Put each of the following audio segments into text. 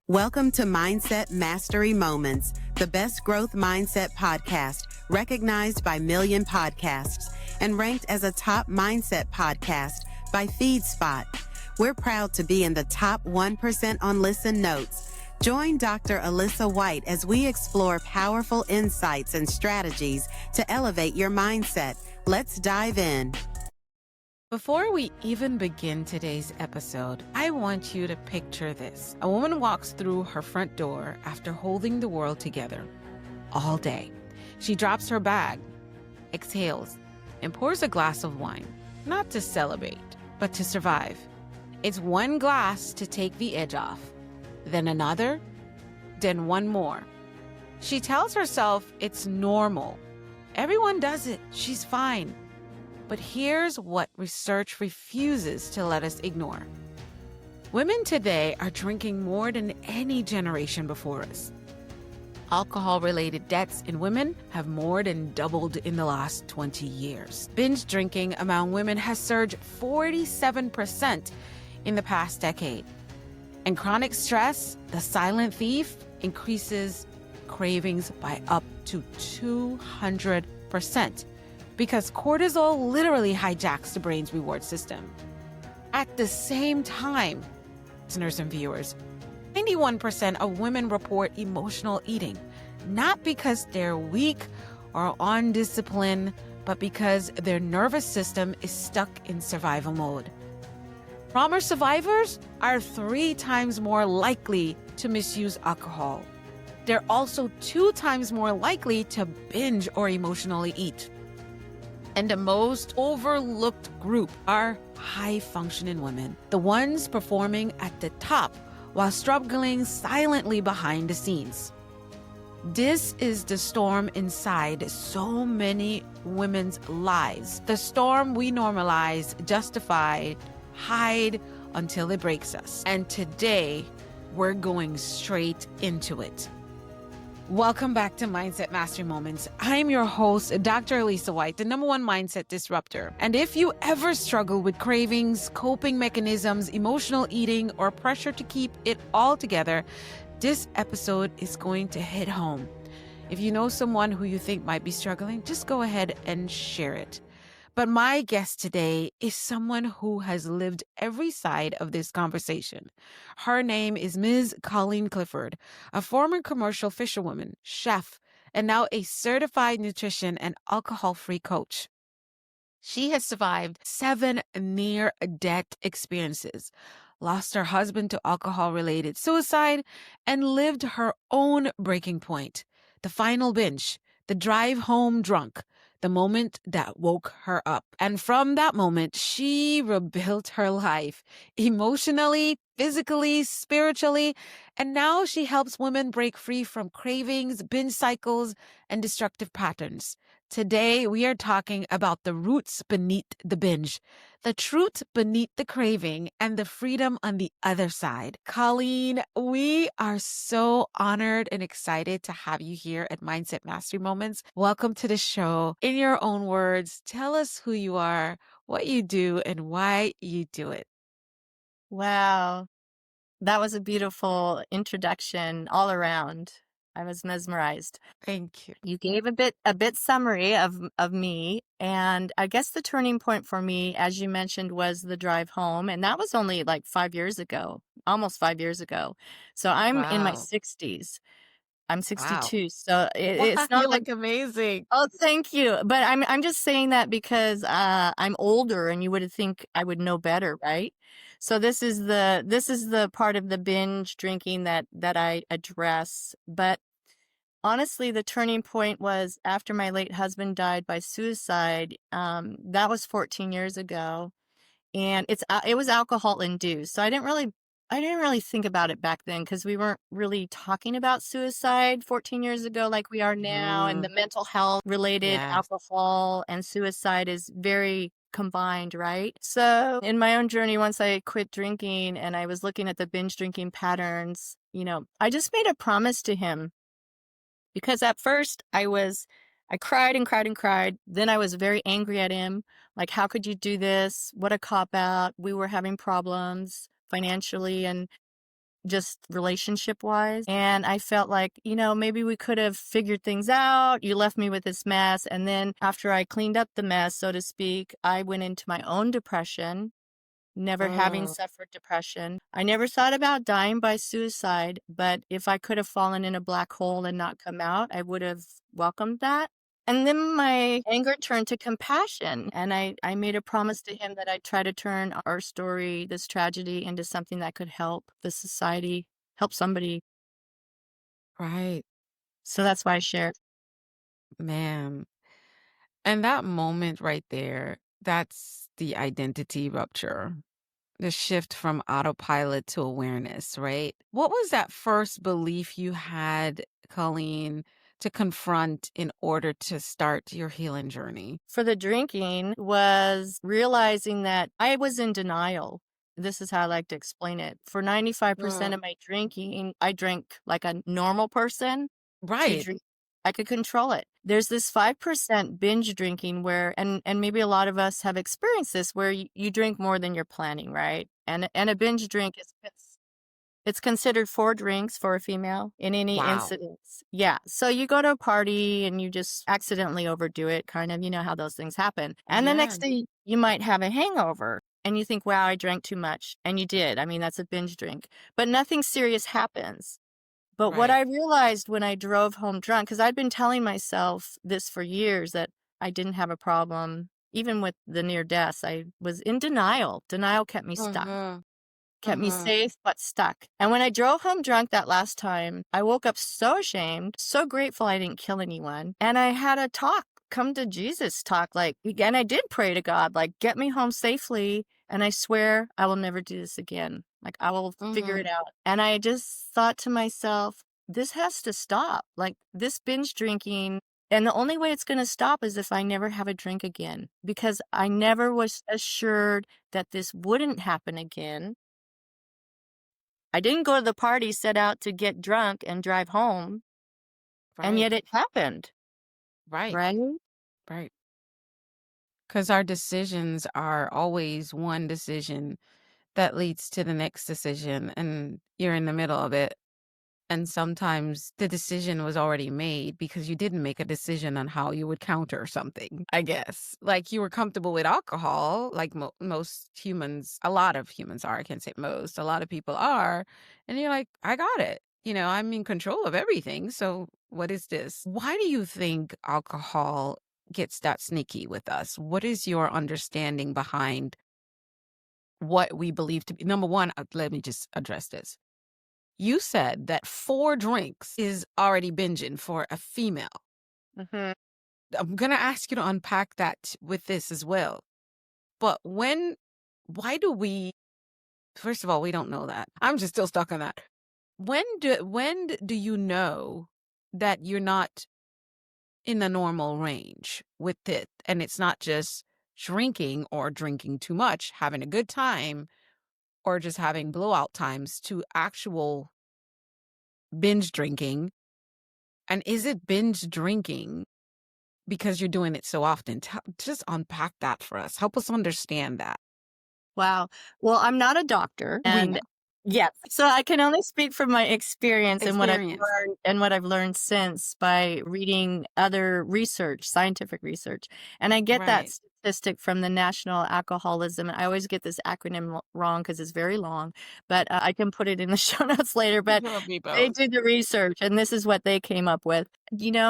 Welcome to Mindset Mastery Moments, the best growth mindset podcast recognized by Million Podcasts and ranked as a top mindset podcast by FeedSpot. We're proud to be in the top 1% on Listen Notes. Join Dr. Alyssa White as we explore powerful insights and strategies to elevate your mindset. Let's dive in. Before we even begin today's episode, I want you to picture this. A woman walks through her front door after holding the world together all day. She drops her bag, exhales, and pours a glass of wine, not to celebrate, but to survive. It's one glass to take the edge off, then another, then one more. She tells herself it's normal. Everyone does it. She's fine. But here's what research refuses to let us ignore. Women today are drinking more than any generation before us. Alcohol-related deaths in women have more than doubled in the last 20 years. Binge drinking among women has surged 47% in the past decade. And chronic stress, the silent thief, increases cravings by up to 200%. Because cortisol literally hijacks the brain's reward system. At the same time, listeners and viewers, 91% of women report emotional eating, not because they're weak or undisciplined, but because their nervous system is stuck in survival mode. Trauma survivors are 3 times more likely to misuse alcohol. They're also 2 times more likely to binge or emotionally eat. And the most overlooked group are high-functioning women, the ones performing at the top while struggling silently behind the scenes. This is the storm inside so many women's lives. The storm we normalize, justify, hide until it breaks us. And today, we're going straight into it. Welcome back to Mindset Mastery Moments. I'm your host, Dr. Alyssa White, the #1 mindset disruptor. And if you ever struggle with cravings, coping mechanisms, emotional eating, or pressure to keep it all together, this episode is going to hit home. If you know someone who you think might be struggling, just go ahead and share it. But my guest today is someone who has lived every side of this conversation. Her name is Ms. Colleen Clifford, a former commercial fisherwoman, chef, and now a certified nutrition and alcohol-free coach. She has survived 7 near-death experiences, lost her husband to alcohol-related suicide, and lived her own breaking point, the final binge, the drive home drunk, the moment that woke her up. And from that moment, she rebuilt her life emotionally, physically, spiritually, and now she helps women break free from cravings, binge cycles, and destructive patterns. Today, we are talking about the roots beneath the binge, the truth beneath the craving, and the freedom on the other side. Colleen, we are so honored and excited to have you here at Mindset Mastery Moments. Welcome to the show. In your own words, tell us who you are, what you do, and why you do it. Wow. That was a beautiful introduction all around. I was mesmerized. Thank you. You gave a bit summary of me, and I guess the turning point for me, as you mentioned, was the drive home, and that was only like 5 years ago, almost 5 years ago. So I'm in my Wow. 60s. I'm Wow. 62, so Wow, it's you not like. look amazing. Oh, thank you. But I'm just saying that because I'm older, and you would think I would know better, right? So this is the part of the binge drinking that I address. But honestly, the turning point was after my late husband died by suicide. That was 14 years ago, and it was alcohol induced. So I didn't really think about it back then because we weren't really talking about suicide 14 years ago like we are now, and the mental health related Yes. alcohol and suicide is very combined, right? So in my own journey, once I quit drinking and I was looking at the binge drinking patterns, I just made a promise to him, because at first I cried and cried and cried. Then I was very angry at him. Like, how could you do this? What a cop out. We were having problems financially, and just relationship wise. And I felt like, maybe we could have figured things out. You left me with this mess. And then after I cleaned up the mess, so to speak, I went into my own depression, never having Mm, suffered depression. I never thought about dying by suicide, but if I could have fallen in a black hole and not come out, I would have welcomed that. And then my anger turned to compassion. And I made a promise to him that I'd try to turn our story, this tragedy, into something that could help the society, help somebody. right, So that's why I shared. man. And that moment right there, that's the identity rupture, the shift from autopilot to awareness, right? What was that first belief you had, Colleen, to confront in order to start your healing journey? For the drinking was realizing that I was in denial. This is how I like to explain it. For 95% Mm, of my drinking, I drank like a normal person to right. drink. I could control it. There's this 5% binge drinking where, and maybe a lot of us have experienced this, where you drink more than you're planning, right? And a binge drink is it's considered 4 drinks for a female in any Wow. incidence. Yeah. So you go to a party and you just accidentally overdo it, kind of, how those things happen. And the Yeah. next day you might have a hangover and you think, wow, I drank too much. And you did. I mean, that's a binge drink, but nothing serious happens. But what Right. I realized when I drove home drunk, because I'd been telling myself this for years, that I didn't have a problem, even with the near deaths, I was in denial. Denial kept me stuck. Mm-hmm. Kept me Mm-hmm. safe, but stuck. And when I drove home drunk that last time, I woke up so ashamed, so grateful I didn't kill anyone. And I had a talk, come to Jesus talk, like, and I did pray to God, like, get me home safely. And I swear I will never do this again. Like, I will figure Mm-hmm. it out. And I just thought to myself, this has to stop. Like, this binge drinking. And the only way it's going to stop is if I never have a drink again, because I never was assured that this wouldn't happen again. I didn't go to the party, set out to get drunk and drive home, and Right. yet it happened, Right. right? Right. Because our decisions are always one decision that leads to the next decision, and you're in the middle of it. And sometimes the decision was already made because you didn't make a decision on how you would counter something, I guess. Like you were comfortable with alcohol, like most humans, a lot of humans are. I can't say most, a lot of people are. And you're like, I got it. I'm in control of everything. So what is this? Why do you think alcohol gets that sneaky with us? What is your understanding behind what we believe to be? Number one, let me just address this. You said that 4 drinks is already binging for a female. Mhm. I'm gonna ask you to unpack that with this as well. But why do we, first of all, we don't know that. I'm just still stuck on that. When do you know that you're not in the normal range with it? And it's not just drinking or drinking too much, having a good time, or just having blowout times to actual binge drinking. And is it binge drinking because you're doing it so often? Just unpack that for us. Help us understand that. Wow. Well, I'm not a doctor, We know. and yeah, so I can only speak from my experience and what I've Experience. learned and what I've learned since by reading other research, scientific research. And I get that Right. statistic from the National Alcoholism. And I always get this acronym wrong because it's very long, but I can put it in the show notes later. But Tell me they both. did the research, and this is what they came up with.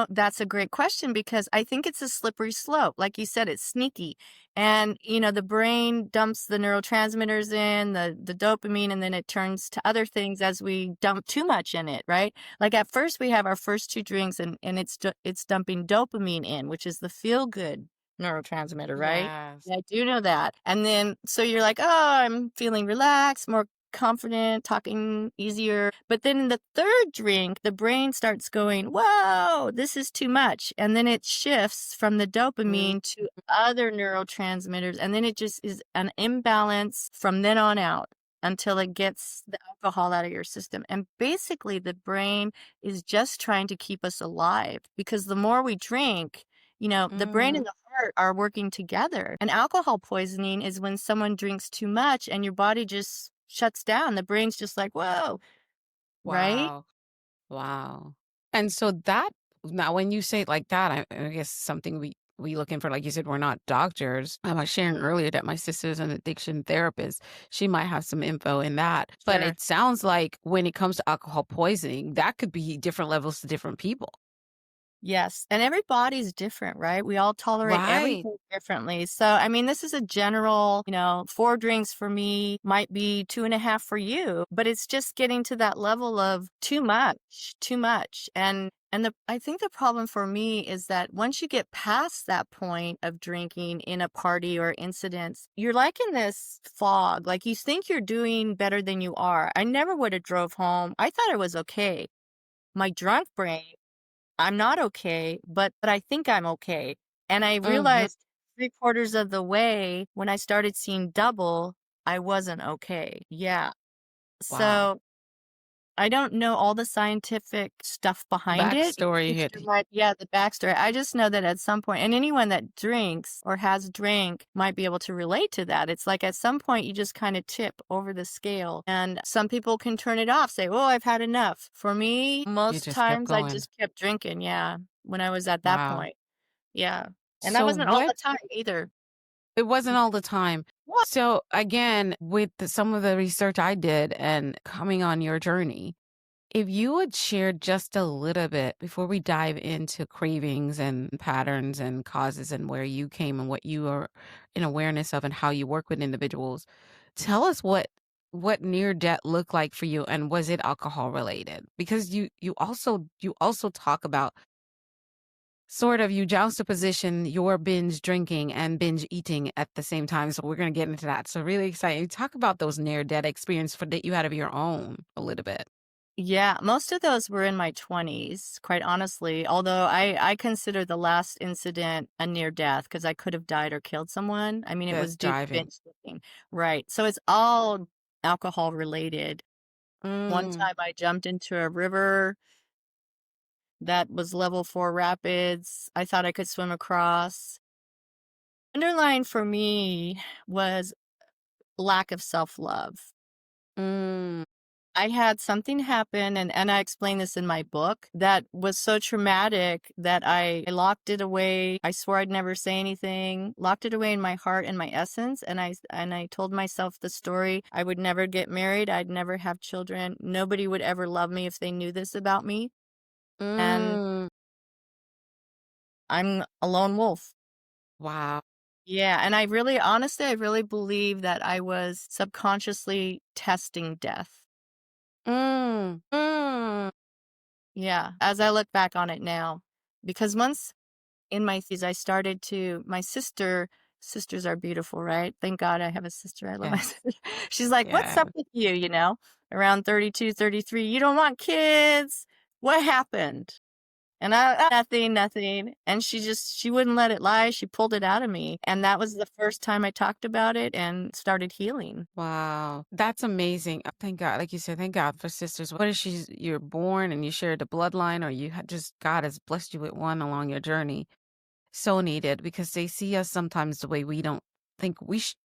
That's a great question because I think it's a slippery slope. Like you said, it's sneaky. And, the brain dumps the neurotransmitters in, the dopamine, and then it turns to other things as we dump too much in it, right? Like at first we have our first 2 drinks and it's dumping dopamine in, which is the feel good neurotransmitter, right? Yes. Yeah, I do know that. And then so you're like, oh, I'm feeling relaxed, more confident, talking easier. But then in the 3rd drink, the brain starts going, whoa, this is too much. And then it shifts from the Mm, dopamine to other neurotransmitters. And then it just is an imbalance from then on out until it gets the alcohol out of your system. And basically, the brain is just trying to keep us alive because the more we drink, the brain mm, and the heart are working together. And alcohol poisoning is when someone drinks too much and your body just shuts down. The brain's just like, whoa, right? Wow. Wow. And so that now when you say it like that, I guess something we looking for, like you said, we're not doctors. I was sharing earlier that my sister's an addiction therapist. She might have some info in that. But Sure. it sounds like when it comes to alcohol poisoning, that could be different levels to different people. Yes, and every body's different, right? We all tolerate Right. everything differently. So, I mean, this is a general, 4 drinks for me might be 2.5 for you, but it's just getting to that level of too much, too much. And I think the problem for me is that once you get past that point of drinking in a party or incidents, you're like in this fog, like you think you're doing better than you are. I never would have drove home. I thought I was okay. My drunk brain, I'm not okay, but I think I'm okay. And I Mhm. realized 3/4 of the way when I started seeing double, I wasn't okay. Yeah. Wow. So I don't know all the scientific stuff behind it. Each Backstory hit. teacher might, yeah, the backstory. I just know that at some point, and anyone that drinks or has drank might be able to relate to that. It's like at some point you just kind of tip over the scale, and some people can turn it off, say, "Oh, I've had enough." For me, You most just kept times I going. just kept drinking. Yeah, when I was at that Wow. point. Yeah, and that So wasn't all what the time either. it wasn't all the time. What? So again, with some of the research I did and coming on your journey, if you would share just a little bit before we dive into cravings and patterns and causes and where you came and what you are in awareness of and how you work with individuals, tell us what near death looked like for you and was it alcohol related? Because you also talk about sort of you juxtaposition your binge drinking and binge eating at the same time. So we're going to get into that. So really exciting. Talk about those near death experience for that you had of your own a little bit. Yeah, most of those were in my 20s, quite honestly. Although I consider the last incident a near death because I could have died or killed someone. I mean, it That's was due to driving. binge drinking. Right. So it's all alcohol related. One Mm, time I jumped into a river that was level 4 rapids. I thought I could swim across. Underlying for me was lack of self-love. mm, I had something happen, and I explain this in my book, that was so traumatic that I locked it away. I swore I'd never say anything, locked it away in my heart and my essence, and I told myself the story. I would never get married, I'd never have children. Nobody would ever love me if they knew this about me, and mm. I'm a lone wolf. Wow. Yeah, and I really honestly, I really believe that I was subconsciously testing death. Mm, mm, Yeah, as I look back on it now, because once in my threes, I started to, my sisters are beautiful, right? Thank God I have a sister. I love my yes. sister. She's like, "What's Yeah. up with you?" Around 32, 33, you don't want kids. What happened? And nothing, nothing. And she wouldn't let it lie. She pulled it out of me. And that was the first time I talked about it and started healing. Wow. That's amazing. Thank God. Like you said, thank God for sisters. What if you're born and you share the bloodline or you just, God has blessed you with one along your journey. So needed because they see us sometimes the way we don't think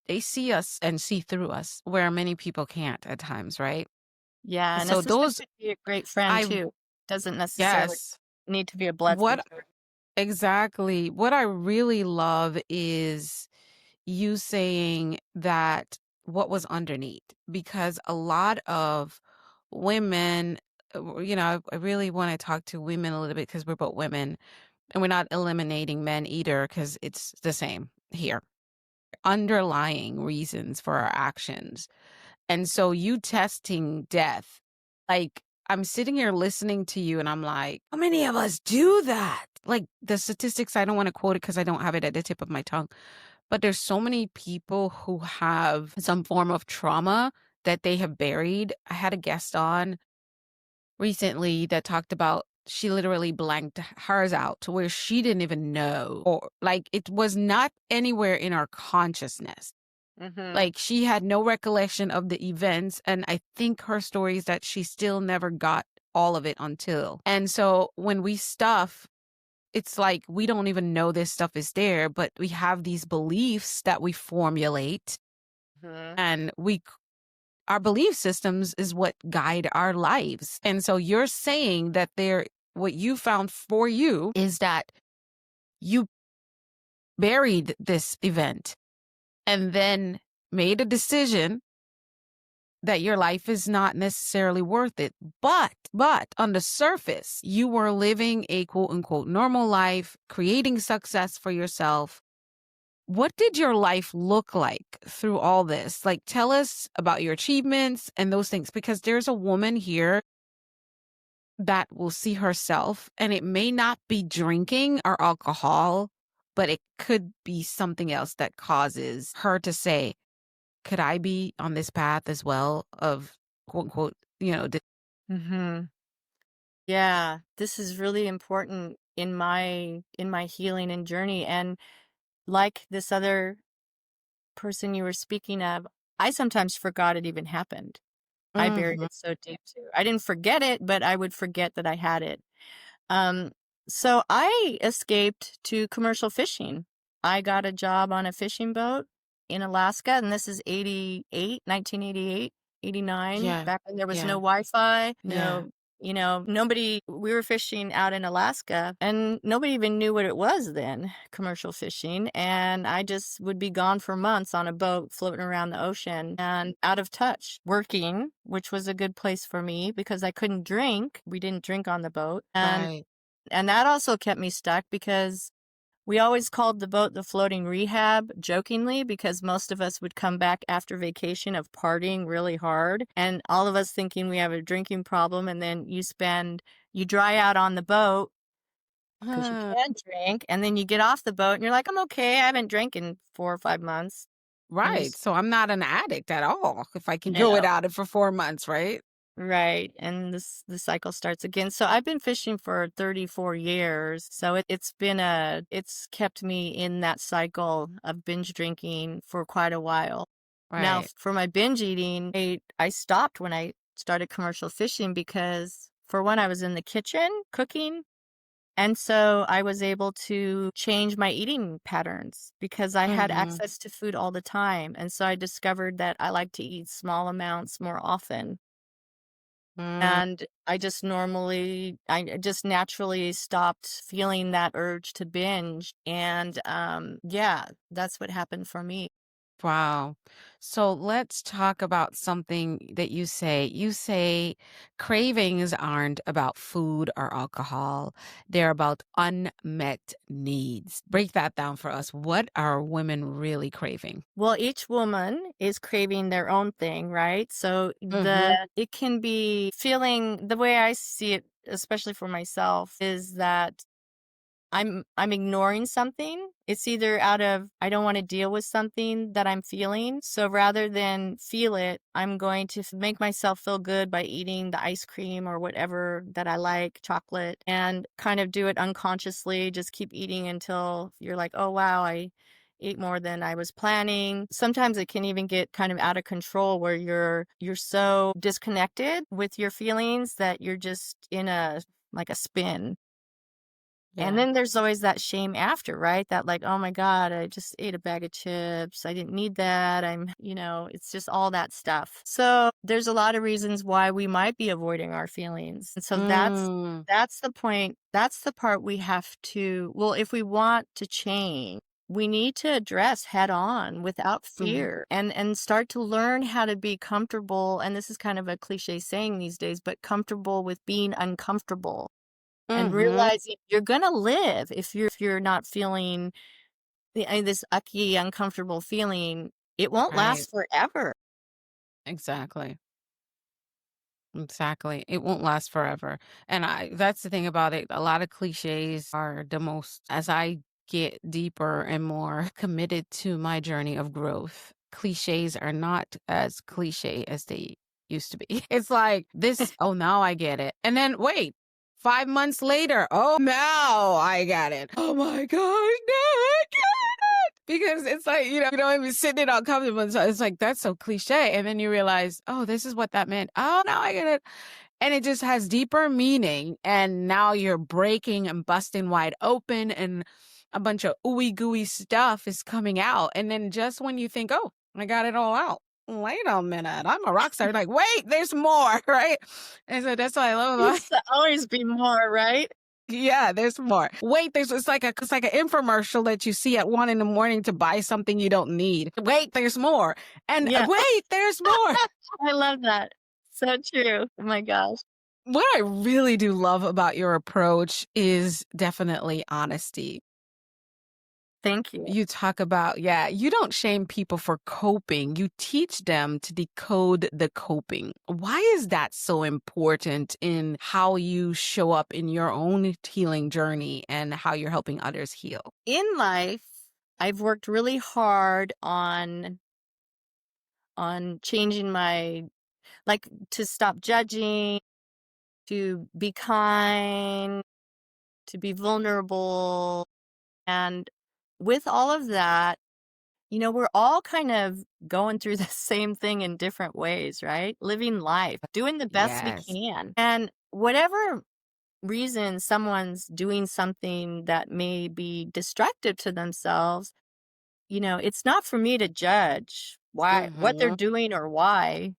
they see us and see through us where many people can't at times, right? Yeah. And a So sister those, could be a great friend I, too. Doesn't necessarily yes. need to be a blood What sister. exactly, what I really love is you saying that what was underneath, because a lot of women, I really want to talk to women a little bit because we're both women and we're not eliminating men either because it's the same here. Underlying reasons for our actions. And so you testing death, like I'm sitting here listening to you and I'm like, how many of us do that? Like the statistics, I don't want to quote it because I don't have it at the tip of my tongue, but there's so many people who have some form of trauma that they have buried. I had a guest on recently that talked about she literally blanked hers out to where she didn't even know, or like it was not anywhere in our consciousness. Hmm. Like she had no recollection of the events. And I think her story is that she still never got all of it until. And so when we stuff, it's like we don't even know this stuff is there, but we have these beliefs that we formulate Hmm. and our belief systems is what guide our lives. And so you're saying that what you found for you is that you buried this event and then made a decision that your life is not necessarily worth it. But on the surface, you were living a quote unquote normal life, creating success for yourself. What did your life look like through all this? Like, tell us about your achievements and those things, because there's a woman here that will see herself, and it may not be drinking or alcohol, but it could be something else that causes her to say, could I be on this path as well of quote unquote, Mm-hmm. Yeah, this is really important in my healing and journey. And like this other person you were speaking of, I sometimes forgot it even happened. I buried Mhm. it so deep too. I didn't forget it, but I would forget that I had it. Um, so I escaped to commercial fishing. I got a job on a fishing boat in Alaska, and this is 1988, 89, Yeah. back when there was no Yeah. Wi-Fi, Yeah. nobody, we were fishing out in Alaska, and nobody even knew what it was then, commercial fishing. And I just would be gone for months on a boat floating around the ocean and out of touch, working, which was a good place for me because I couldn't drink. We didn't drink on the boat. Right. And that also kept me stuck because we always called the boat the floating rehab jokingly, because most of us would come back after vacation of partying really hard and all of us thinking we have a drinking problem. And then you dry out on the boat because you Huh. can't drink. And then you get off the boat and you're like, I'm okay. I haven't drank in 4 or 5 months. And Right. So I'm not an addict at all if I can you go know, without it for 4 months, right? Right. And the cycle starts again. So I've been fishing for 34 years. So it's kept me in that cycle of binge drinking for quite a while. Now, Right. for my binge eating, I stopped when I started commercial fishing because, for one, I was in the kitchen cooking. And so I was able to change my eating patterns because I had Mm-hmm. access to food all the time. And so I discovered that I like to eat small amounts more often. Mm, And I just naturally stopped feeling that urge to binge. And yeah, that's what happened for me. wow. So let's talk about something that you say. You say cravings aren't about food or alcohol. They're about unmet needs. Break that down for us. What are women really craving? Well, each woman is craving their own thing, right? So Mm-hmm. it can be feeling, the way I see it, especially for myself, is that I'm ignoring something. It's either out of I don't want to deal with something that I'm feeling. So rather than feel it, I'm going to make myself feel good by eating the ice cream or whatever that I like, chocolate, and kind of do it unconsciously. Just keep eating until you're like, oh wow, I ate more than I was planning. Sometimes it can even get kind of out of control where you're so disconnected with your feelings that you're just in a like a spin. And Yeah. then there's always that shame after, right? That like, oh my God, I just ate a bag of chips. I didn't need that. It's just all that stuff. So there's a lot of reasons why we might be avoiding our feelings. And so Mm, that's the point. That's the part we have to, well, if we want to change, we need to address head on without mm, fear and start to learn how to be comfortable. And this is kind of a cliche saying these days, but comfortable with being uncomfortable and mm-hmm. realizing you're gonna live if you're not feeling this ucky, uncomfortable feeling. It won't Right. last forever. Exactly. Exactly. It won't last forever. And that's the thing about it. A lot of cliches are the most, as I get deeper and more committed to my journey of growth, cliches are not as cliche as they used to be. It's like this, oh, now I get it. And then wait, 5 months later, oh, now I get it. Oh my gosh, now I get it. Because it's like, you don't even sitting it uncomfortable. And so it's like, that's so cliche. And then you realize, oh, this is what that meant. Oh, now I get it. And it just has deeper meaning. And now you're breaking and busting wide open and a bunch of ooey gooey stuff is coming out. And then just when you think, oh, I got it all out, wait a minute, I'm a rock star. Like, wait, there's more, right? And so that's what I love about Used to always be more, right? yeah, there's more. Wait, it's like an infomercial that you see at 1 a.m. to buy something you don't need. Wait, there's more. And Yeah. wait, there's more. I love that. So true. Oh my gosh. What I really do love about your approach is definitely honesty. Thank you. You talk about, yeah, you don't shame people for coping. You teach them to decode the coping. Why is that so important in how you show up in your own healing journey and how you're helping others heal? In life, I've worked really hard on changing my, like, to stop judging, to be kind, to be vulnerable. And with all of that, we're all kind of going through the same thing in different ways, right? Living life, doing the best we Yes. can. And whatever reason someone's doing something that may be destructive to themselves, it's not for me to judge what they're Mm-hmm. doing or why.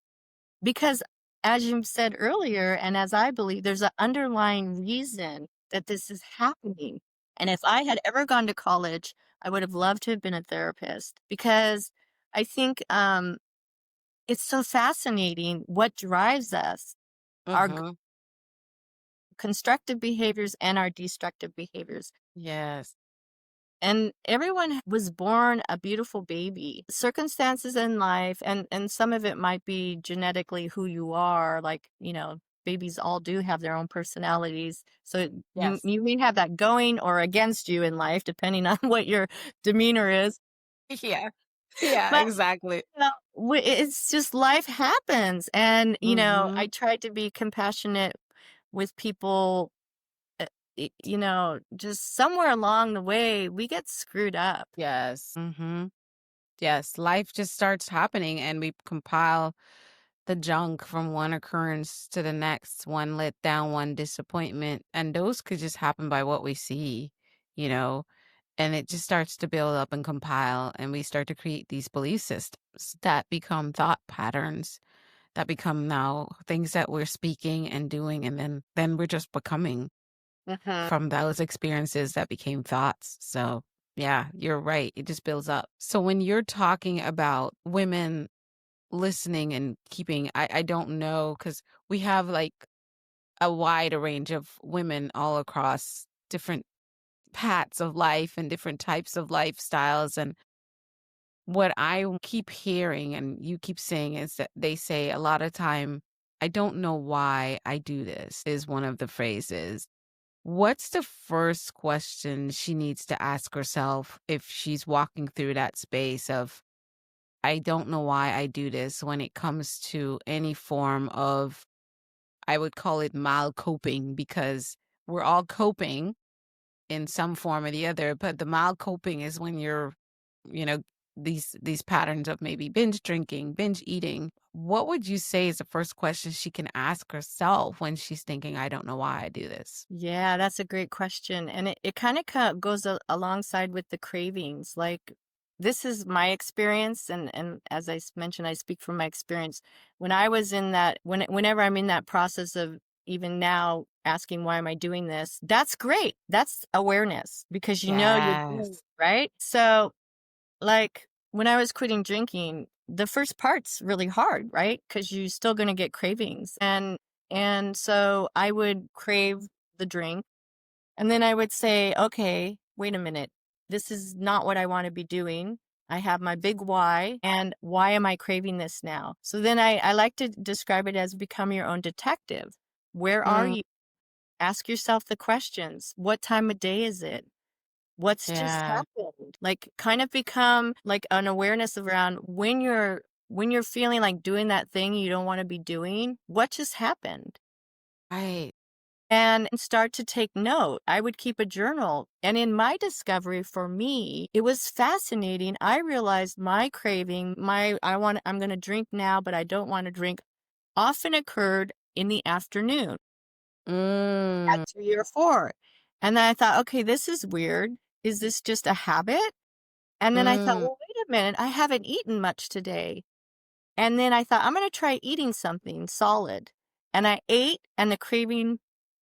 Because as you said earlier, and as I believe, there's an underlying reason that this is happening. And if I had ever gone to college, I would have loved to have been a therapist because I think it's so fascinating what drives us, our Mm-hmm. constructive behaviors and our destructive behaviors. Yes. And everyone was born a beautiful baby. Circumstances in life, and some of it might be genetically who you are. Like, babies all do have their own personalities. So you, Yes. you may have that going or against you in life, depending on what your demeanor is. Yeah. Yeah, But, exactly. it's just life happens. And, Mm-hmm. I try to be compassionate with people. Just somewhere along the way, we get screwed up. Yes. Mm-hmm. Yes. Life just starts happening and we compile the junk from one occurrence to the next, one let down, one disappointment. And those could just happen by what we see, you know, and it just starts to build up and compile. And we start to create these belief systems that become thought patterns that become now things that we're speaking and doing. And then we're just becoming Mhm. from those experiences that became thoughts. So yeah, you're right. It just builds up. So when you're talking about women listening and keeping, I don't know, because we have like a wide range of women all across different paths of life and different types of lifestyles. And what I keep hearing and you keep saying is that they say a lot of time, I don't know why I do this, is one of the phrases. What's the first question she needs to ask herself if she's walking through that space of, I don't know why I do this, when it comes to any form of, I would call it mal coping, because we're all coping in some form or the other, but the mal coping is when you're, you know, these patterns of maybe binge drinking, binge eating. What would you say is the first question she can ask herself when she's thinking, I don't know why I do this? Yeah, that's a great question. And it kind of goes alongside with the cravings. Like, this is my experience. And as I mentioned, I speak from my experience. When I was in that, whenever I'm in that process of even now asking, why am I doing this? That's great. That's awareness because you're doing it, Yes. right? So, like, when I was quitting drinking, the first part's really hard, right? Because you're still going to get cravings. And so I would crave the drink. And then I would say, okay, wait a minute. This is not what I want to be doing. I have my big why. And why am I craving this now? So then I like to describe it as become your own detective. Where are Mm, you? Ask yourself the questions. What time of day is it? What's just yeah. happened? Like, kind of become like an awareness around when you're feeling like doing that thing you don't want to be doing, what just happened? Right. And start to take note. I would keep a journal. And in my discovery for me, it was fascinating. I realized my craving, I'm going to drink now, but I don't want to drink, often occurred in the afternoon Mm, at 3 or 4. And then I thought, okay, this is weird. Is this just a habit? And then I thought, mm, well, wait a minute. I haven't eaten much today. And then I thought, I'm going to try eating something solid. And I ate, and the craving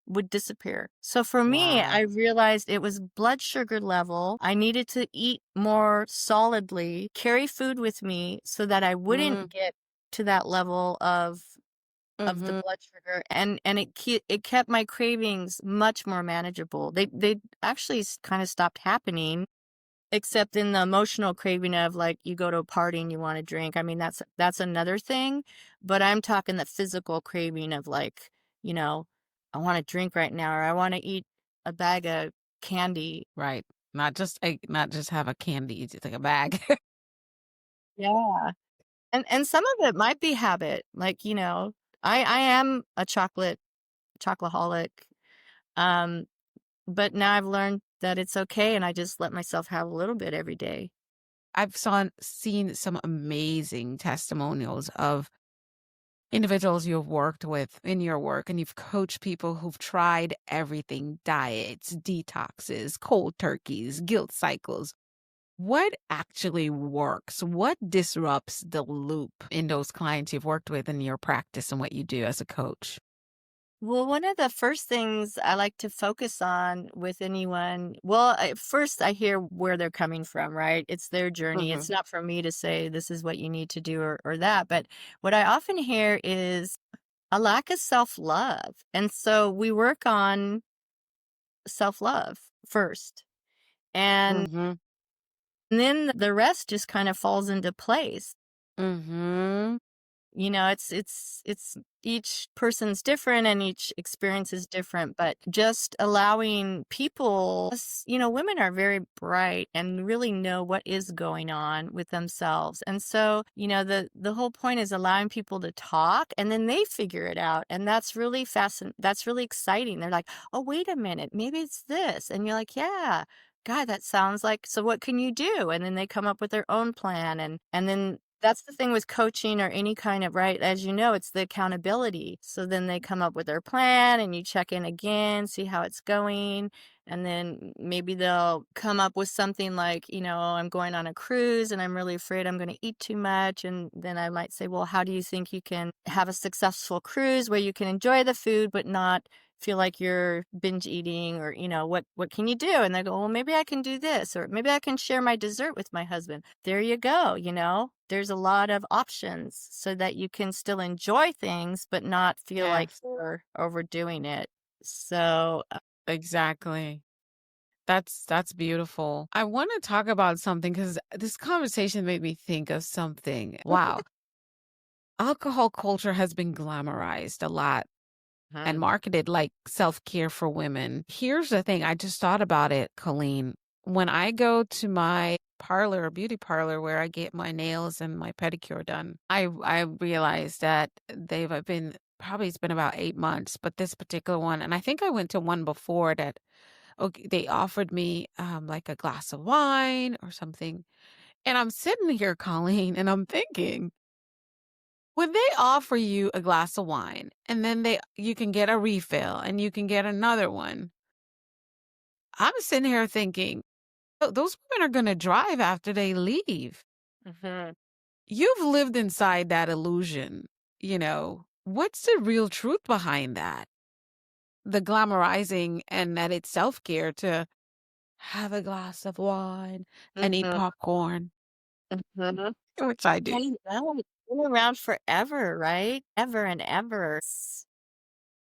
would disappear. So for me, Wow. I realized it was blood sugar level. I needed to eat more solidly, carry food with me so that I Mm, wouldn't get to that level of the mhm. blood sugar, and it kept my cravings much more manageable. They actually kind of stopped happening, except in the emotional craving of, like, you go to a party and you want to drink. I mean, that's another thing, but I'm talking the physical craving of, like, you know, I want to drink right now, or I want to eat a bag of candy. Right. Not just have a candy, just like a bag. Yeah. And some of it might be habit. Like, I am a chocoholic. Um But now I've learned that it's okay, and I just let myself have a little bit every day. Seen some amazing testimonials of individuals you've worked with in your work, and you've coached people who've tried everything: diets, detoxes, cold turkeys, guilt cycles. What actually works? What disrupts the loop in those clients you've worked with in your practice and what you do as a coach? Well, one of the first things I like to focus on with anyone, well, first I hear where they're coming from, right? It's their journey. Hmm. It's not for me to say this is what you need to do, or that. But what I often hear is a lack of self love. And so we work on self love first. And Hmm. then the rest just kind of falls into place. Hmm. It's each person's different, and each experience is different, but just allowing people, women are very bright and really know what is going on with themselves. And so, the whole point is allowing people to talk, and then they figure it out. And that's really fascinating. That's really exciting. They're like, "Oh, wait a minute, maybe it's this." And you're like, "Yeah. God, that sounds like, so what can you do?" And then they come up with their own plan, and then that's the thing with coaching or any kind of, right? As you know, it's the accountability. So then they come up with their plan, and you check in again, see how it's going. And then maybe they'll come up with something like, I'm going on a cruise and I'm really afraid I'm going to eat too much. And then I might say, well, how do you think you can have a successful cruise where you can enjoy the food but not feel like you're binge eating? Or, what can you do? And they go, well, maybe I can do this, or maybe I can share my dessert with my husband. There you go. There's a lot of options so that you can still enjoy things but not feel like Yes, you're overdoing it. So, exactly. That's beautiful. I want to talk about something because this conversation made me think of something. Wow. Alcohol culture has been glamorized a lot and Mhm. marketed like self-care for women. Here's the thing, I just thought about it, Colleen. When I go to my parlor, beauty parlor, where I get my nails and my pedicure done, I realized that they've been probably it's been about 8 months, but this particular one, and I think I went to one before that. Okay, they offered me like a glass of wine or something, and I'm sitting here, Colleen, and I'm thinking, when they offer you a glass of wine and then you can get a refill and you can get another one, I'm sitting here thinking, Those women are going to drive after they leave." Mhm. You've lived inside that illusion, What's the real truth behind that? The glamorizing, and that it's self-care to have a glass of wine and eat Mhm. popcorn, Mhm. which I do. I know, it's been around forever, right? Ever and ever. It's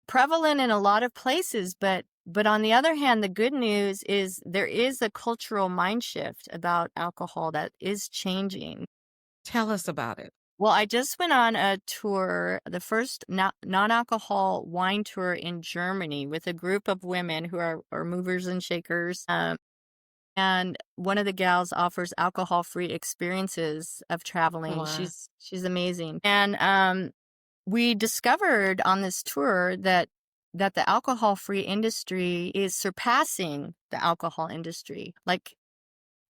prevalent in a lot of places, but on the other hand, the good news is there is a cultural mind shift about alcohol that is changing. Tell us about it. Well, I just went on a tour, the first non-alcohol wine tour in Germany, with a group of women who are movers and shakers. And one of the gals offers alcohol-free experiences of traveling. Wow. She's amazing. And we discovered on this tour that the alcohol-free industry is surpassing the alcohol industry. Like,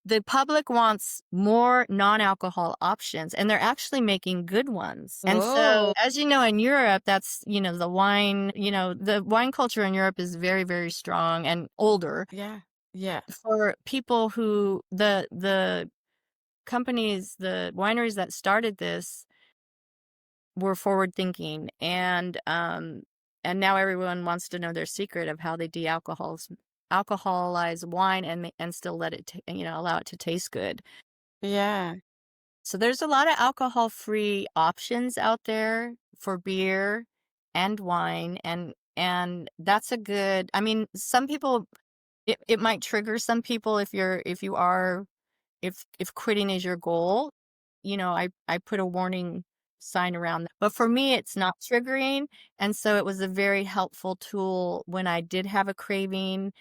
the public wants more non-alcohol options, and they're actually making good ones. And so, Oh, as you know, in Europe, that's, the wine culture in Europe is very, very strong and older. yeah. Yeah. For people who, the companies, the wineries that started this, we're forward thinking, and now everyone wants to know their secret of how they alcoholize wine and still let it allow it to taste good. Yeah. So there's a lot of alcohol-free options out there for beer and wine, and that's a good. I mean, some people, it might trigger some people if quitting is your goal. I put a warning sign around that. But for me, it's not triggering, and so it was a very helpful tool when I did have a craving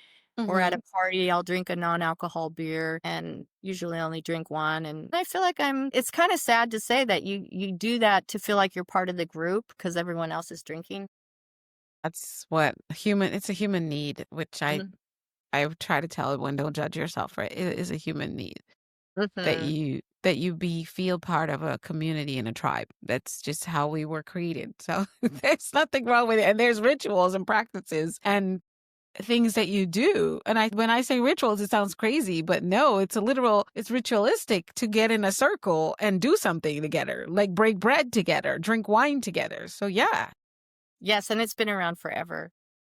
or at Hmm. a party. I'll drink a non-alcohol beer and usually only drink one. And I feel like it's kind of sad to say that you do that to feel like you're part of the group because everyone else is drinking. That's what it's a human need, which Mhm. I try to tell everyone, don't judge yourself, right? It is a human need that Mhm. you feel part of a community and a tribe. That's just how we were created. So there's nothing wrong with it. And there's rituals and practices and things that you do. And when I say rituals, it sounds crazy, but no, it's ritualistic to get in a circle and do something together, like break bread together, drink wine together. So yeah. Yes, and it's been around forever.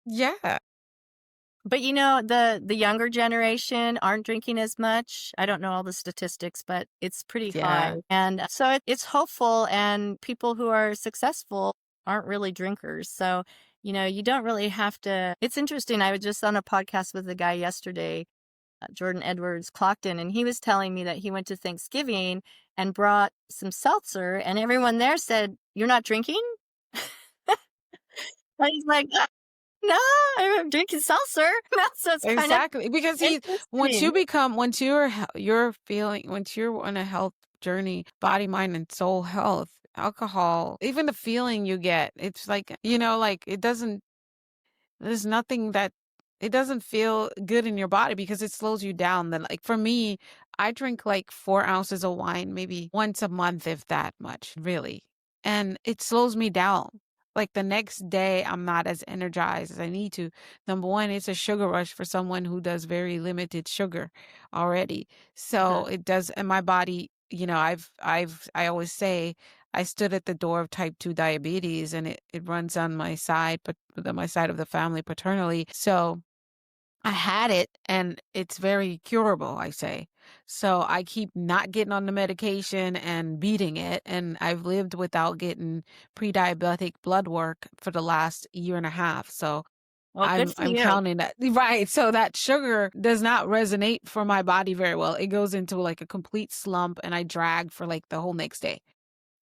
Yeah. But the younger generation aren't drinking as much. I don't know all the statistics, but it's pretty high. Yeah. And so it's hopeful, and people who are successful aren't really drinkers. So, you don't really have to. It's interesting. I was just on a podcast with a guy yesterday, Jordan Edwards Clockton, and he was telling me that he went to Thanksgiving and brought some seltzer, and everyone there said, "You're not drinking?" And he's like, no, I'm drinking seltzer. So it's kind of Exactly. Because interesting. once you're on a health journey, body, mind, and soul health, alcohol, even the feeling you get, it's like, like there's nothing that it doesn't feel good in your body because it slows you down. Then, like for me, I drink like 4 ounces of wine, maybe once a month, if that much, really. And it slows me down. Like the next day, I'm not as energized as I need to. Number one, it's a sugar rush for someone who does very limited sugar already. So Mhm. it does, and my body, I always say, I stood at the door of type 2 diabetes and it runs on my side, but on my side of the family paternally. So I had it and it's very curable, I say. So I keep not getting on the medication and beating it. And I've lived without getting pre-diabetic blood work for the last year and a half. So Well, good I'm for I'm you. counting that. Right. So that sugar does not resonate for my body very well. It goes into like a complete slump and I drag for like the whole next day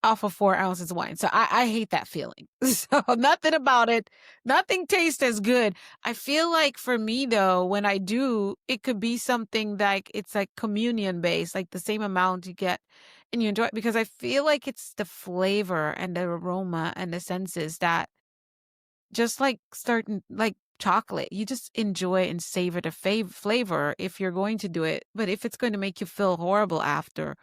off of 4 ounces of wine. So I hate that feeling. So nothing about it. Nothing tastes as good. I feel like for me though, when I do, it could be something like it's like communion based, like the same amount you get and you enjoy it because I feel like it's the flavor and the aroma and the senses that just like certain like chocolate, you just enjoy and savor the flavor if you're going to do it. But if it's going to make you feel horrible after,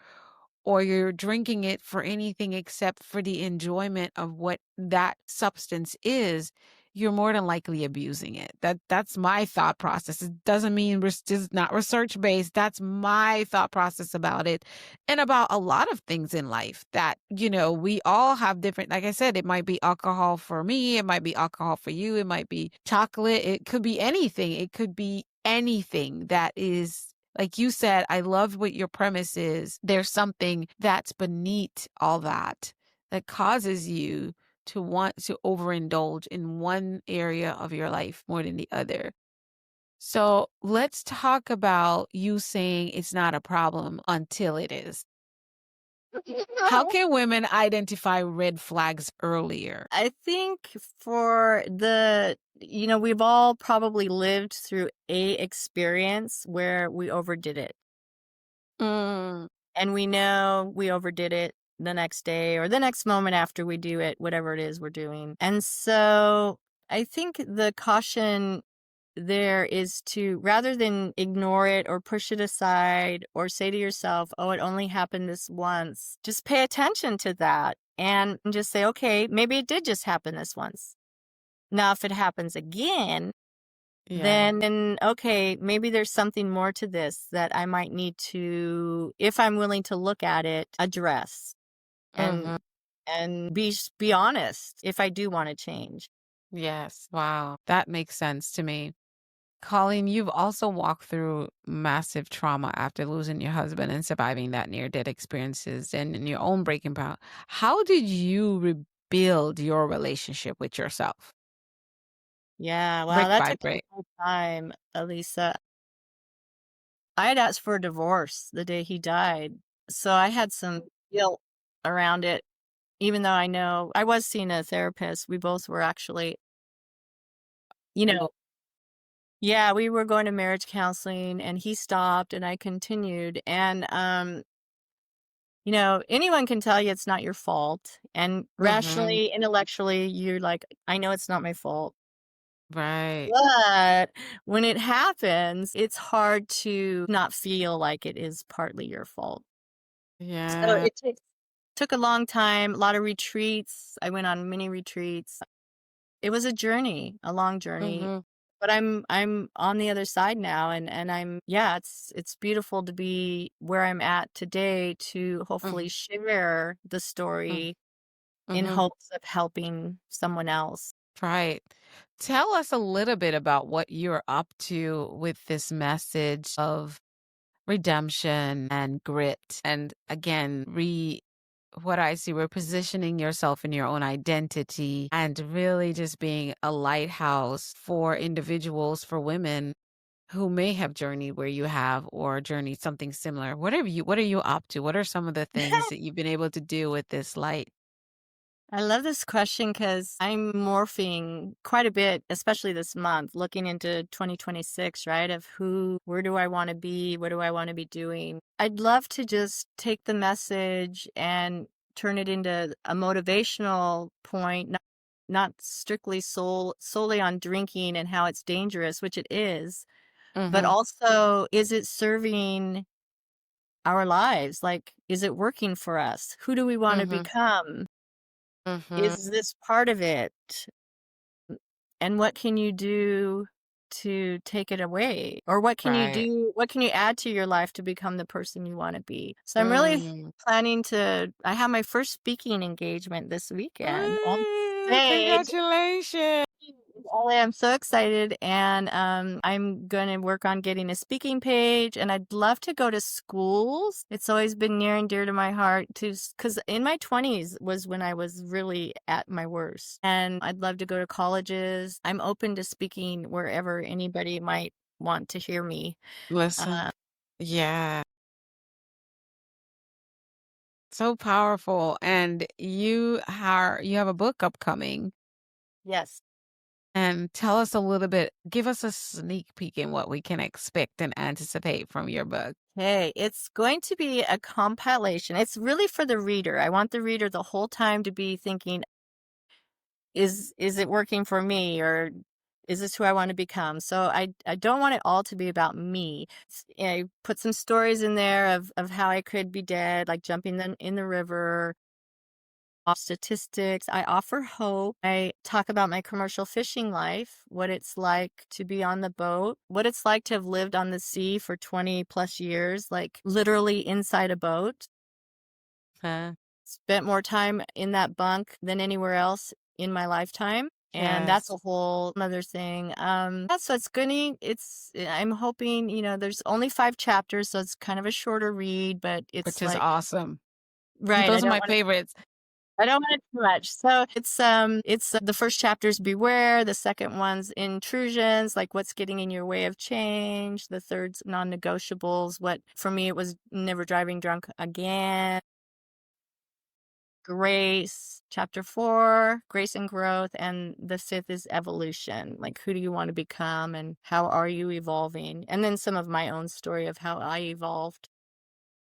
or you're drinking it for anything except for the enjoyment of what that substance is, you're more than likely abusing it. That's my thought process. It doesn't mean it's not research based. That's my thought process about it and about a lot of things in life that, we all have different, like I said, it might be alcohol for me. It might be alcohol for you. It might be chocolate. It could be anything. It could be anything that is like you said, I love what your premise is. There's something that's beneath all that that causes you to want to overindulge in one area of your life more than the other. So let's talk about you saying it's not a problem until it is. How can women identify red flags earlier? I think we've all probably lived through a experience where we overdid it. Mm, And we know we overdid it the next day or the next moment after we do it, whatever it is we're doing. And so I think the caution there is to, rather than ignore it or push it aside or say to yourself, oh, it only happened this once, just pay attention to that and just say, okay, maybe it did just happen this once. Now, if it happens again, yeah. then okay, maybe there's something more to this that I might need to, if I'm willing to look at it, address. And Mhm. and be honest if I do want to change. Yes. Wow. That makes sense to me. Colleen, you've also walked through massive trauma after losing your husband and surviving that near death experiences and in your own breaking point. How did you rebuild your relationship with yourself? Yeah, wow, Brick that by took a brick. long time, Elisa. I had asked for a divorce the day he died, so I had some guilt around it, even though I know I was seeing a therapist. We both were actually, you know, yeah, we were going to marriage counseling and he stopped and I continued. And anyone can tell you it's not your fault. And Mm-hmm. rationally, intellectually, you're like, I know it's not my fault. Right. But when it happens, it's hard to not feel like it is partly your fault. So Yeah. it took a long time, a lot of retreats. I went on many retreats. It was a journey, a long journey. Mm-hmm. But I'm on the other side now, and yeah, it's beautiful to be where I'm at today to hopefully share the story in Mm-hmm. hopes of helping someone else. Right. Tell us a little bit about what you're up to with this message of redemption and grit. And again, what I see, we're positioning yourself in your own identity and really just being a lighthouse for individuals, for women who may have journeyed where you have or journeyed something similar. What are you up to? What are some of the things that you've been able to do with this light? I love this question because I'm morphing quite a bit, especially this month, looking into 2026, right? Where do I want to be? What do I want to be doing? I'd love to just take the message and turn it into a motivational point, not strictly solely on drinking and how it's dangerous, which it is, but Mm-hmm. also, is it serving our lives? Like, is it working for us? Who do we want to Mm-hmm. become? Mm-hmm. Is this part of it? And what can you do to take it away? Or Right. what can you add to your life to become the person you want to be? So I'm really Mm. I have my first speaking engagement this weekend on Ooh, stage. congratulations. I am so excited, and I'm going to work on getting a speaking page, and I'd love to go to schools. It's always been near and dear to my heart because in my 20s was when I was really at my worst, and I'd love to go to colleges. I'm open to speaking wherever anybody might want to hear me. Listen. Uh, Yeah. So powerful. And you have a book upcoming. yes. And tell us a little bit, give us a sneak peek in what we can expect and anticipate from your book. Hey, it's going to be a compilation. It's really for the reader. I want the reader the whole time to be thinking, is it working for me, or is this who I want to become? So I don't want it all to be about me. I put some stories in there of how I could be dead, like jumping in the river, off statistics. I offer hope. I talk about my commercial fishing life, what it's like to be on the boat, what it's like to have lived on the sea for 20 plus years, like literally inside a boat. Huh? Spent more time in that bunk than anywhere else in my lifetime. And that's Yes. a whole other thing. Yeah, so I'm hoping, there's only 5 chapters, so it's kind of a shorter read, but Which it's is like, awesome. right. Those are my favorites. I don't want it too much. So it's the first chapter's beware, the second one's intrusions, like what's getting in your way of change, the third's non-negotiables. What for me it was never driving drunk again. Grace, chapter 4, grace and growth, and the fifth is evolution. Like, who do you want to become and how are you evolving? And then some of my own story of how I evolved.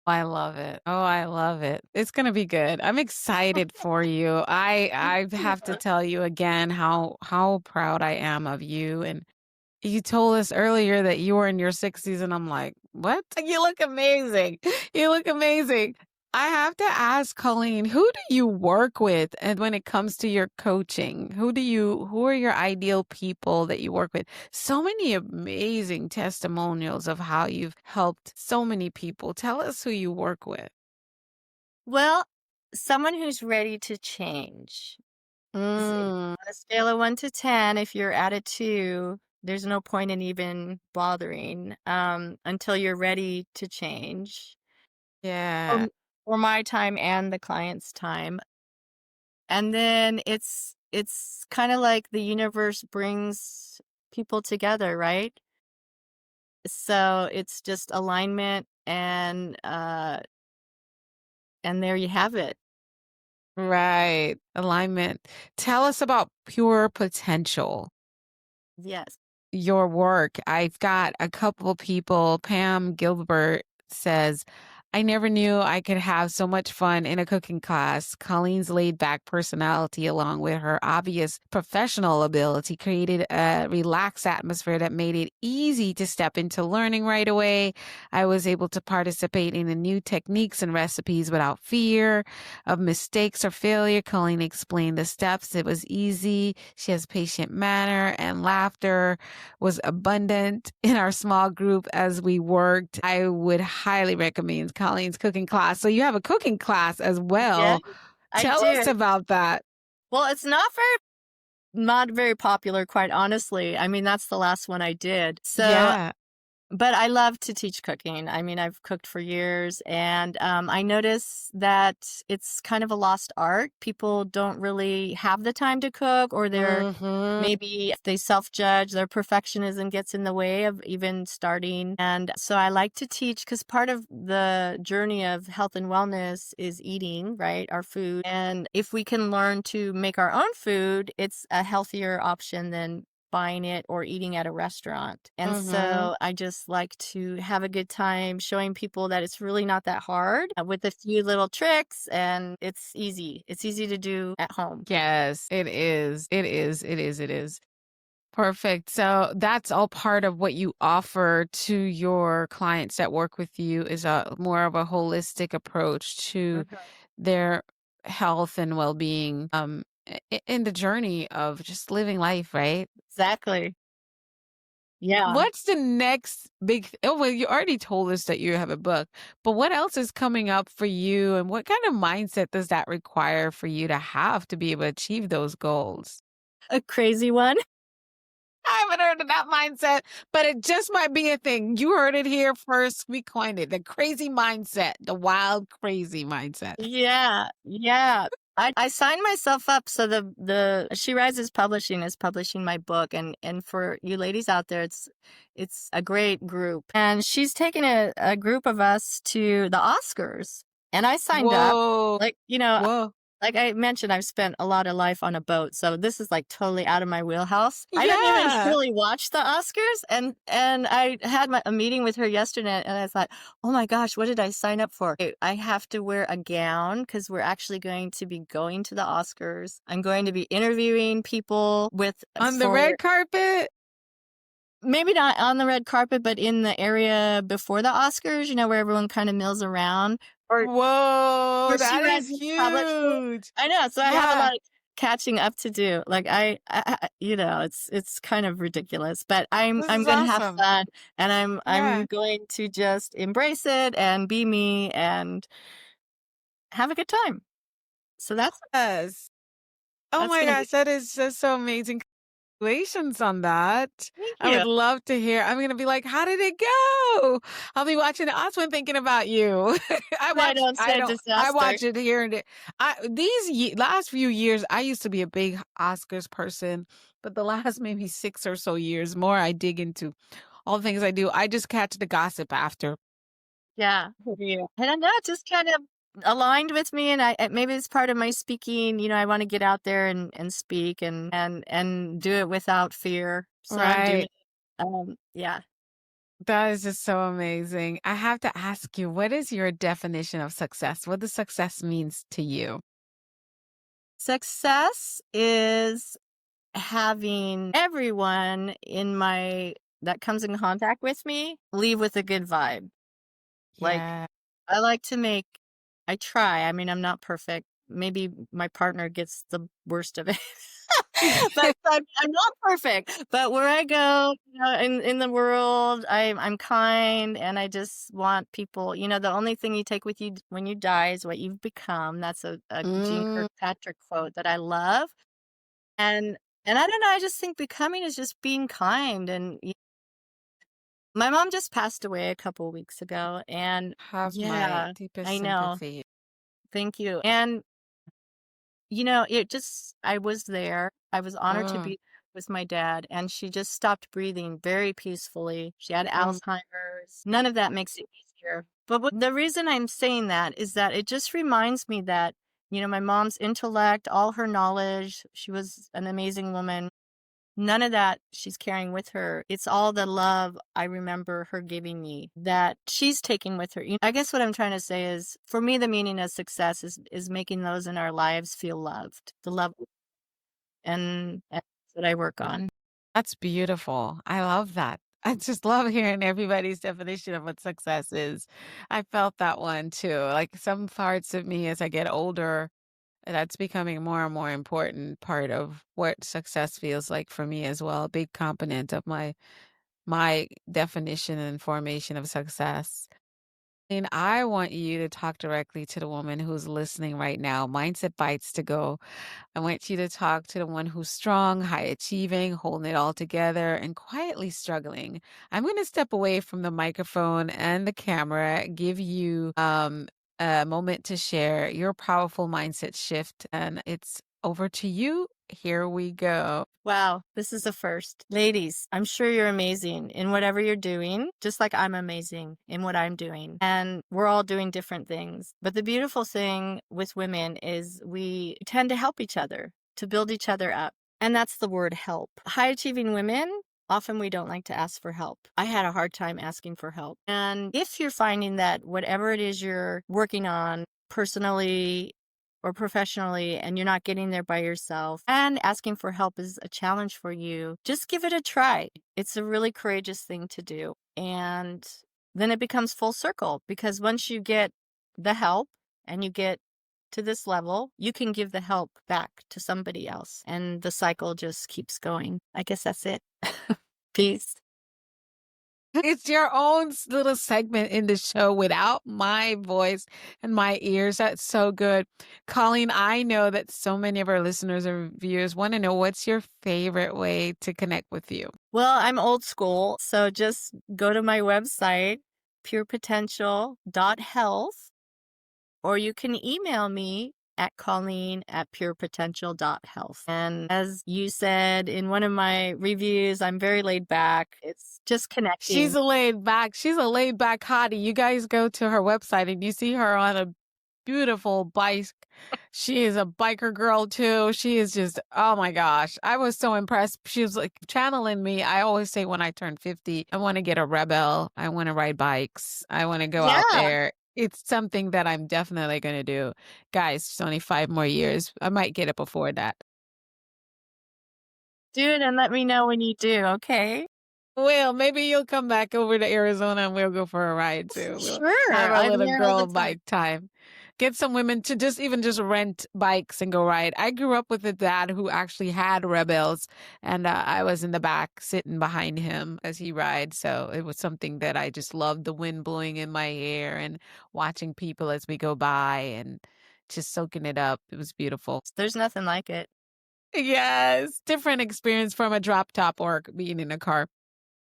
I love it. Oh, I love it. It's going to be good. I'm excited for you. I have to tell you again how proud I am of you. And you told us earlier that you were in your 60s, and I'm like, what? You look amazing. You look amazing. I have to ask Colleen, who do you work with? And when it comes to your coaching, who are your ideal people that you work with? So many amazing testimonials of how you've helped so many people. Tell us who you work with. Well, someone who's ready to change. Mm, On a scale of 1 to 10, if you're at a 2, there's no point in even bothering, until you're ready to change yeah. for for my time and the client's time. And then it's kinda like the universe brings people together, right? So it's just alignment and there you have it. Right. Alignment. Tell us about pure potential. Yes. Your work. I've got a couple people. Pam Gilbert says, I never knew I could have so much fun in a cooking class. Colleen's laid back personality, along with her obvious professional ability, created a relaxed atmosphere that made it easy to step into learning right away. I was able to participate in the new techniques and recipes without fear of mistakes or failure. Colleen explained the steps. It was easy. She has patient manner and laughter was abundant in our small group as we worked. I would highly recommend Colleen's cooking class. So you have a cooking class as Yeah, well. I Tell us do. about that. Well, it's not very popular, quite honestly. I mean, that's the last one I did. So Yeah. but I love to teach cooking. I mean, I've cooked for years, and I notice that it's kind of a lost art. People don't really have the time to cook, or they're Mm-hmm. maybe they self-judge, their perfectionism gets in the way of even starting. And so I like to teach because part of the journey of health and wellness is eating, right? Our food. And if we can learn to make our own food, it's a healthier option than buying it or eating at a restaurant. And Mm-hmm. so I just like to have a good time showing people that it's really not that hard with a few little tricks, and it's easy. It's easy to do at home. Yes, it is. It is. It is. It is. Perfect. So that's all part of what you offer to your clients that work with you is a more of a holistic approach to Mhm. their health and well-being in the journey of just living life, right? Exactly. Yeah. What's the next oh, well, you already told us that you have a book, but what else is coming up for you and what kind of mindset does that require for you to have to be able to achieve those goals? A crazy one. I haven't heard of that mindset, but it just might be a thing. You heard it here first. We coined it the crazy mindset, the wild, crazy mindset. Yeah, yeah. I signed myself up, so the She Rises Publishing is publishing my book, and for you ladies out there, it's a great group, and she's taking a group of us to the Oscars, and I signed up. Whoa. Like, Whoa. like I mentioned, I've spent a lot of life on a boat, so this is like totally out of my wheelhouse. I don't even Yeah. really watch the Oscars, and I had a meeting with her yesterday, and I thought, oh my gosh, what did I sign up for? I have to wear a gown because we're actually going to be going to the Oscars. I'm going to be interviewing people with On the for red carpet? maybe not on the red carpet, but in the area before the Oscars, where everyone kind of mills around. Or Whoa, where She that is Rises Publishing. huge. I know, so I have a Yeah, lot of catching up to do. Like it's kind of ridiculous, but I'm this I'm is gonna have awesome. fun, and I'm Yeah. going to just embrace it and be me and have a good time. So Yes. Oh that's my gonna be. gosh, that is just so amazing. Congratulations on that. Thank I would you. love to hear. I'm gonna be like, how did it go? I'll be watching the Oswin thinking about you. I don't I say don't, I disaster. watch it here and there. Last few years, I used to be a big Oscars person, but the last maybe 6 or so years, more I dig into all the things I do. I just catch the gossip after. Yeah. Yeah. I don't know, it just kind of aligned with me, and maybe it's part of my speaking. I want to get out there and speak and do it without fear. So I'm doing. Right. Yeah. That is just so amazing. I have to ask you, what is your definition of success? What does success means to you? Success is having everyone that comes in contact with me leave with a good vibe. Like, Yeah. I like to I try. I mean, I'm not perfect. Maybe my partner gets the worst of it. But I'm not perfect. But where I go, in the world, I'm kind, and I just want people. The only thing you take with you when you die is what you've become. That's a Jean Mm, Kirkpatrick quote that I love, and I don't know. I just think becoming is just being kind. And my mom just passed away a couple of weeks ago, and have my yeah, deepest I know. sympathy. Thank you. And I was there. I was honored to Oh, be with my dad, and she just stopped breathing very peacefully. She had oh, Alzheimer's. None of that makes it easier. But the reason I'm saying that is that it just reminds me that, my mom's intellect, all her knowledge, she was an amazing woman. None of that she's carrying with her. It's all the love I remember her giving me that she's taking with her. I guess what I'm trying to say is, for me, the meaning of success is making those in our lives feel loved. The love, and that's what I work on. that's beautiful. I love that. I just love hearing everybody's definition of what success is. I felt that one too. Like some parts of me as I get older, that's becoming a more and more important part of what success feels like for me as well. A big component of my definition and formation of success. And I want you to talk directly to the woman who's listening right now. Mindset Bites to go. I want you to talk to the one who's strong, high achieving, holding it all together, and quietly struggling. I'm going to step away from the microphone and the camera, give you a moment to share your powerful mindset shift, and it's over to you. Here we go. Wow, this is a first. Ladies, I'm sure you're amazing in whatever you're doing, just like I'm amazing in what I'm doing. And we're all doing different things. But the beautiful thing with women is we tend to help each other, to build each other up. And that's the word help. High achieving women, often we don't like to ask for help. I had a hard time asking for help. And if you're finding that whatever it is you're working on personally or professionally, and you're not getting there by yourself, and asking for help is a challenge for you, just give it a try. It's a really courageous thing to do. And then it becomes full circle, because once you get the help and you get to this level, you can give the help back to somebody else. And the cycle just keeps going. I guess that's it. Peace. It's your own little segment in the show without my voice and my ears. That's so good. Colleen, I know that so many of our listeners or viewers want to know, what's your favorite way to connect with you? Well, I'm old school, so just go to my website, purepotential.health, or you can email me at Colleen@purepotential.health. And as you said in one of my reviews, I'm very laid back. It's just connecting. She's a laid back hottie. You guys go to her website and you see her on a beautiful bike. She is a biker girl too. She is just, oh my gosh. I was so impressed. She was like channeling me. I always say when I turn 50, I want to get a Rebel. I want to ride bikes. I want to go out there. It's something that I'm definitely going to do. Guys, it's only 5 more years. I might get it before that. Do it and let me know when you do, okay? Well, maybe you'll come back over to Arizona and we'll go for a ride too. We'll Sure. have a I'm little there all girl the time. bike time. Get some women to just rent bikes and go ride. I grew up with a dad who actually had Rebels, and I was in the back sitting behind him as he rides. So it was something that I just loved, the wind blowing in my hair and watching people as we go by and just soaking it up. It was beautiful. There's nothing like it. Yes. Different experience from a drop top or being in a car.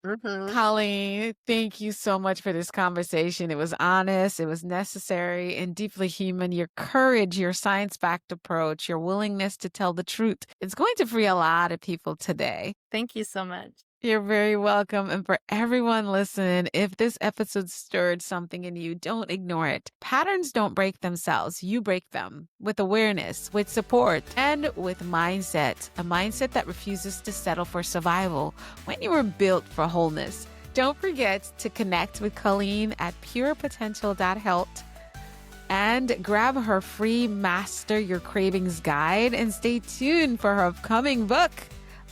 Mm-hmm. Colleen, thank you so much for this conversation. It was honest, it was necessary, and deeply human. Your courage, your science-backed approach, your willingness to tell the truth. It's going to free a lot of people today. Thank you so much. You're very welcome. And for everyone listening, if this episode stirred something in you, don't ignore it. Patterns don't break themselves. You break them with awareness, with support, and with mindset. A mindset that refuses to settle for survival when you were built for wholeness. Don't forget to connect with Colleen at purepotential.health and grab her free Master Your Cravings guide, and stay tuned for her upcoming book,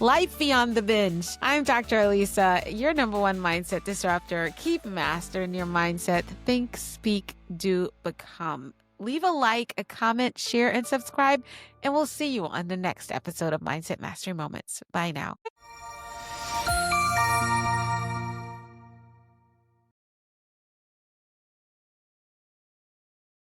Life Beyond the Binge. I'm Dr. Elisa, your number one mindset disruptor. Keep mastering your mindset. Think, speak, do, become. leave a like, a comment, share, and subscribe. And we'll see you on the next episode of Mindset Mastery Moments. Bye now.